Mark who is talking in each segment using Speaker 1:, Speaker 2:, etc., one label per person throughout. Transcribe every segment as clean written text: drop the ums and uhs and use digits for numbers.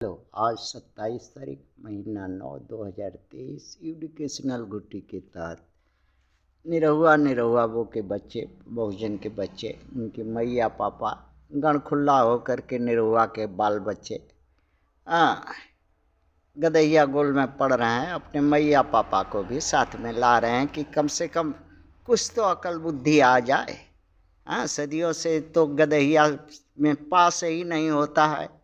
Speaker 1: Hello, आज 27 तारीख महीना 9 2023 एजुकेशनल गुट्टी के तहत निरहुआ वो के बच्चे, बहुजन के बच्चे, उनके मैया पापा गण खुल्ला होकर के निरहुआ के बाल बच्चे गदैया गोल में पढ़ रहे हैं। अपने मैया पापा को भी साथ में ला रहे हैं कि कम से कम कुछ तो अकल बुद्धि आ जाए। सदियों से तो गदैया में पास ही नहीं होता है।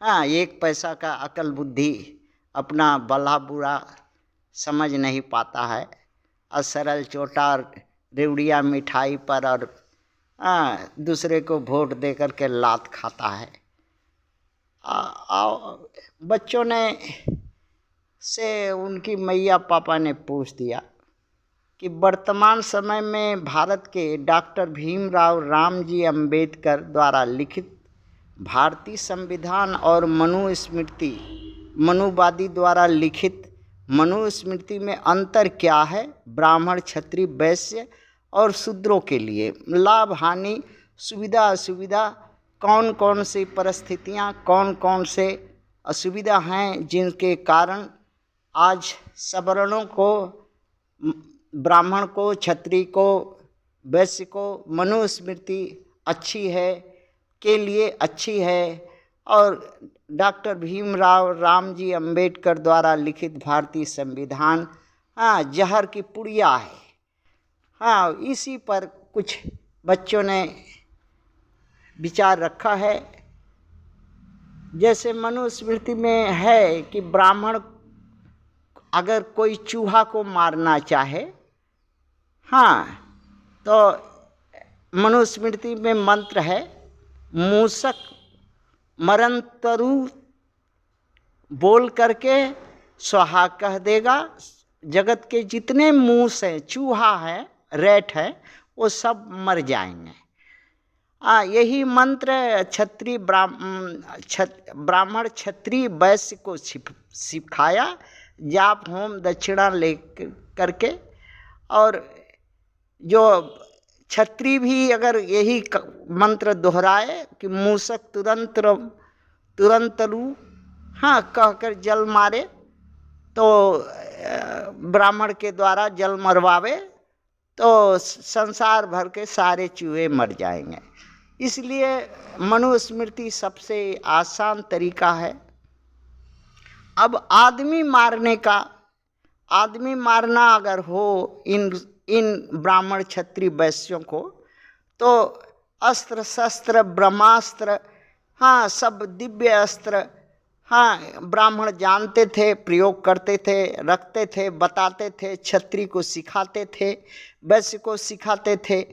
Speaker 1: एक पैसा का अकल बुद्धि अपना भला बुरा समझ नहीं पाता है और सरल चोटा रेवड़िया मिठाई पर और दूसरे को वोट दे कर के लात खाता है। बच्चों ने से उनकी मैया पापा ने पूछ दिया कि वर्तमान समय में भारत के डॉक्टर भीमराव रामजी अंबेडकर द्वारा लिखित भारतीय संविधान और मनुवादी द्वारा लिखित मनुस्मृति में अंतर क्या है? ब्राह्मण, क्षत्रिय, वैश्य और शूद्रों के लिए लाभ, हानि, सुविधा, असुविधा, कौन कौन सी परिस्थितियाँ, कौन कौन से असुविधा हैं जिनके कारण आज सवर्णों को, ब्राह्मण को, क्षत्रिय को, वैश्य को मनुस्मृति अच्छी है के लिए अच्छी है और डॉक्टर भीमराव रामजी अंबेडकर द्वारा लिखित भारतीय संविधान जहर की पुड़िया है। इसी पर कुछ बच्चों ने विचार रखा है। जैसे मनुस्मृति में है कि ब्राह्मण अगर कोई चूहा को मारना चाहे तो मनुस्मृति में मंत्र है, मूसक मरंतरु बोल करके स्वाहा कह देगा। जगत के जितने मूस हैं, चूहा है, रैट है, वो सब मर जाएंगे। यही मंत्र क्षत्रिय ब्राह्मण क्षत्रिय वैश्य को सिखाया, जाप होम दक्षिणा ले करके। और जो क्षत्रिय भी अगर यही मंत्र दोहराए कि मूसक तुरंतरु कहकर जल मारे तो ब्राह्मण के द्वारा जल मरवावे तो संसार भर के सारे चूहे मर जाएंगे। इसलिए मनुस्मृति सबसे आसान तरीका है। अब आदमी मारना अगर हो इन ब्राह्मण क्षत्रिय वैश्यों को, तो अस्त्र शस्त्र ब्रह्मास्त्र सब दिव्य अस्त्र ब्राह्मण जानते थे, प्रयोग करते थे, रखते थे, बताते थे, क्षत्रिय को सिखाते थे, वैश्य को सिखाते थे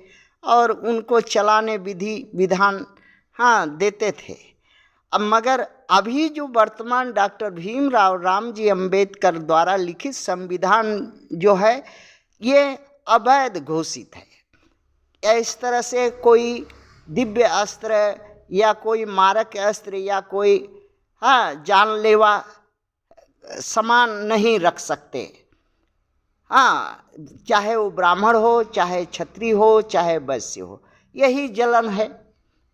Speaker 1: और उनको चलाने विधि विधान देते थे। अब मगर अभी जो वर्तमान डॉक्टर भीमराव रामजी अंबेडकर द्वारा लिखित संविधान जो है, ये अवैध घोषित है। इस तरह से कोई दिव्य अस्त्र या कोई मारक अस्त्र या कोई जानलेवा सामान नहीं रख सकते। चाहे वो ब्राह्मण हो, चाहे क्षत्रिय हो, चाहे वैश्य हो, यही जलन है।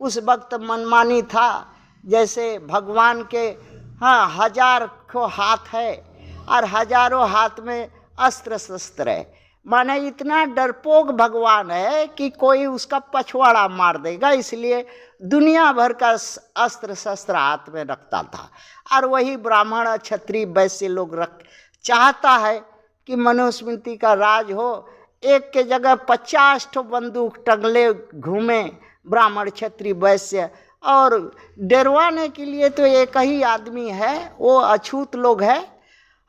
Speaker 1: उस वक्त मनमानी था। जैसे भगवान के 1000 हाथ है और हजारों हाथ में अस्त्र शस्त्र है। माने इतना डरपोक भगवान है कि कोई उसका पछवाड़ा मार देगा, इसलिए दुनिया भर का अस्त्र शस्त्र हाथ में रखता था। और वही ब्राह्मण क्षत्रिय वैश्य लोग चाहता है कि मनुस्मृति का राज हो। एक के जगह 50 ठो बंदूक टंगले घूमे ब्राह्मण क्षत्रिय वैश्य, और डरवाने के लिए तो एक ही आदमी है, वो अछूत लोग है,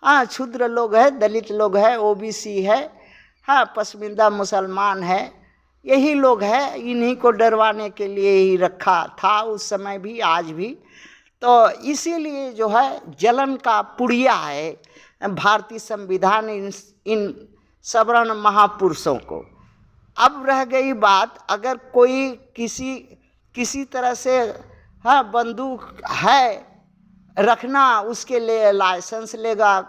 Speaker 1: क्षुद्र लोग है, दलित लोग है, ओबीसी है, पसमिंदा मुसलमान है, यही लोग है। इन्हीं को डरवाने के लिए ही रखा था उस समय भी, आज भी। तो इसीलिए जो है जलन का पुड़िया है भारतीय संविधान इन सवर्ण महापुरुषों को। अब रह गई बात, अगर कोई किसी तरह से बंदूक है रखना, उसके लिए लाइसेंस लेगा,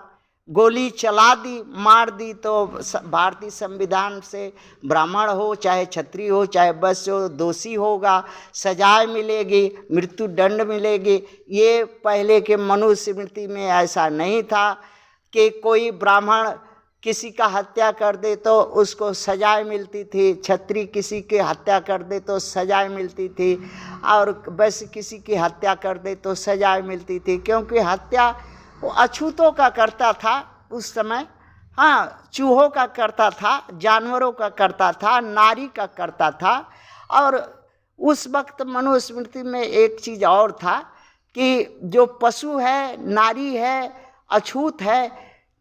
Speaker 1: गोली चला दी, मार दी, तो भारतीय संविधान से ब्राह्मण हो चाहे क्षत्रिय हो चाहे वैश्य हो दोषी होगा, सजाएं मिलेगी, मृत्यु दंड मिलेगी। ये पहले के मनुस्मृति में ऐसा नहीं था कि कोई ब्राह्मण किसी का हत्या कर दे तो उसको सजाएं मिलती थी, क्षत्रिय किसी की हत्या कर दे तो सजाएं मिलती थी, और वैश्य किसी की हत्या कर दे तो सजाएं मिलती थी, क्योंकि हत्या वो अछूतों का करता था उस समय। हाँ, चूहों का करता था, जानवरों का करता था, नारी का करता था। और उस वक्त मनुस्मृति में एक चीज़ और था कि जो पशु है, नारी है, अछूत है,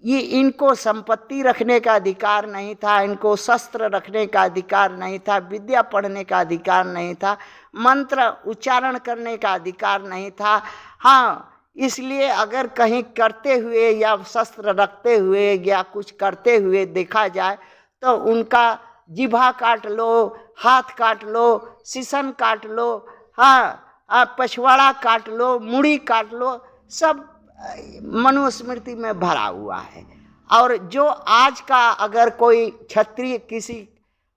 Speaker 1: ये इनको संपत्ति रखने का अधिकार नहीं था, इनको शस्त्र रखने का अधिकार नहीं था, विद्या पढ़ने का अधिकार नहीं था, मंत्र उच्चारण करने का अधिकार नहीं था। हाँ, इसलिए अगर कहीं करते हुए या शस्त्र रखते हुए या कुछ करते हुए देखा जाए तो उनका जिभा काट लो, हाथ काट लो, शीशन काट लो, हाँ, पछवाड़ा काट लो, मुड़ी काट लो, सब मनुस्मृति में भरा हुआ है। और जो आज का अगर कोई क्षत्रिय किसी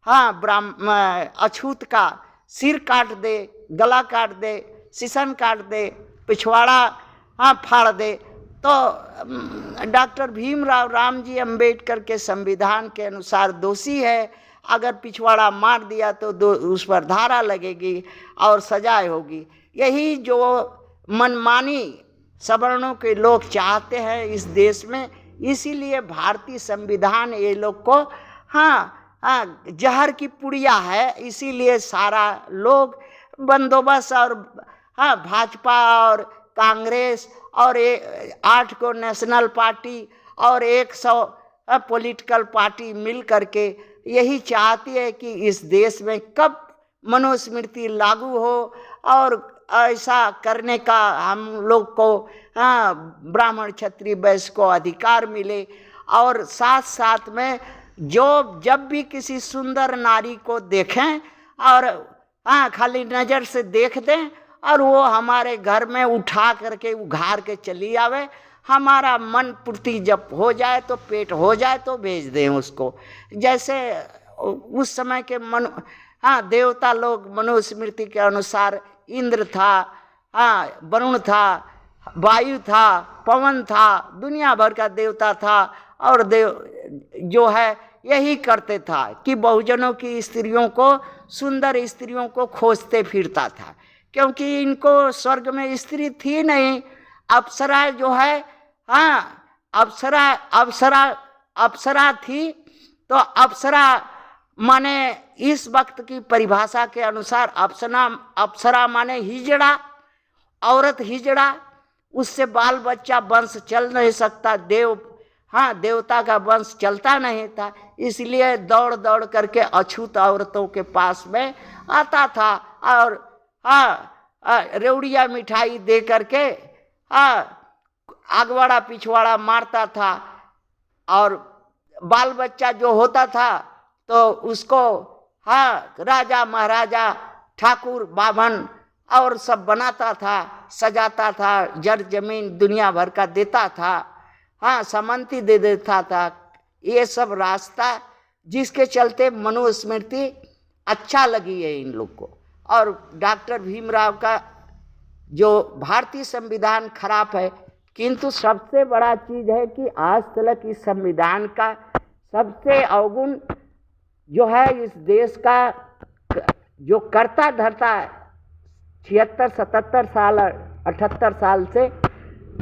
Speaker 1: अछूत का सिर काट दे, गला काट दे, शीशन काट दे, पिछवाड़ा फाड़ दे, तो डॉक्टर भीमराव रामजी अंबेडकर के संविधान के अनुसार दोषी है। अगर पिछवाड़ा मार दिया तो उस पर धारा लगेगी और सजाएं होगी। यही जो मनमानी सवर्णों के लोग चाहते हैं इस देश में, इसीलिए भारतीय संविधान ये लोग को जहर की पुड़िया है। इसीलिए सारा लोग बंदोबस्त और भाजपा और कांग्रेस और 8 को नेशनल पार्टी और 100 पॉलिटिकल पार्टी मिल करके यही चाहती है कि इस देश में कब मनुस्मृति लागू हो और ऐसा करने का हम लोग को ब्राह्मण क्षत्रिय वैश्य को अधिकार मिले। और साथ साथ में जब भी किसी सुंदर नारी को देखें और खाली नज़र से देख दें और वो हमारे घर में उठा करके उघार के चली आवे, हमारा मन पूर्ति जब हो जाए तो पेट हो जाए तो भेज दें उसको। जैसे उस समय के देवता लोग मनुस्मृति के अनुसार इंद्र था, वरुण था, वायु था, पवन था, दुनिया भर का देवता था। और देव जो है यही करते था कि बहुजनों की स्त्रियों को, सुंदर स्त्रियों को खोजते फिरता था, क्योंकि इनको स्वर्ग में स्त्री थी नहीं। अप्सरा जो है अप्सरा थी, तो अप्सरा माने इस वक्त की परिभाषा के अनुसार अप्सरा माने हिजड़ा, औरत हिजड़ा, उससे बाल बच्चा वंश चल नहीं सकता, देवता का वंश चलता नहीं था। इसलिए दौड़ दौड़ करके अछूत औरतों के पास में आता था और रेवड़िया मिठाई दे करके आगवाड़ा पिछवाड़ा मारता था। और बाल बच्चा जो होता था तो उसको राजा महाराजा ठाकुर बाभन और सब बनाता था, सजाता था, जर जमीन दुनिया भर का देता था, समंती दे देता था। ये सब रास्ता जिसके चलते मनुस्मृति अच्छा लगी है इन लोग को। और डॉक्टर भीमराव का जो भारतीय संविधान खराब है, किंतु सबसे बड़ा चीज़ है कि आज तक इस संविधान का सबसे अवगुण जो है इस देश का जो करता धरता 76, 77 साल 78 साल से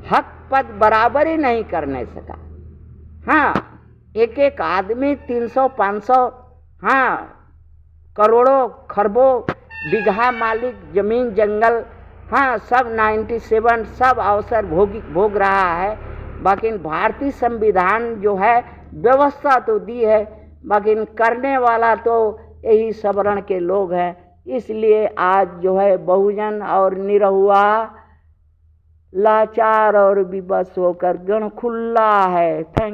Speaker 1: हक पद बराबर ही नहीं करने सका। एक एक आदमी 300, 500 करोड़ों खरबों बीघा मालिक, जमीन जंगल, सब 97 सब अवसर भोग रहा है। बाकी भारतीय संविधान जो है व्यवस्था तो दी है, बाकी करने वाला तो यही सवर्ण के लोग हैं। इसलिए आज जो है बहुजन और निरहुआ, लाचार और विवश होकर गण खुला है। थैंक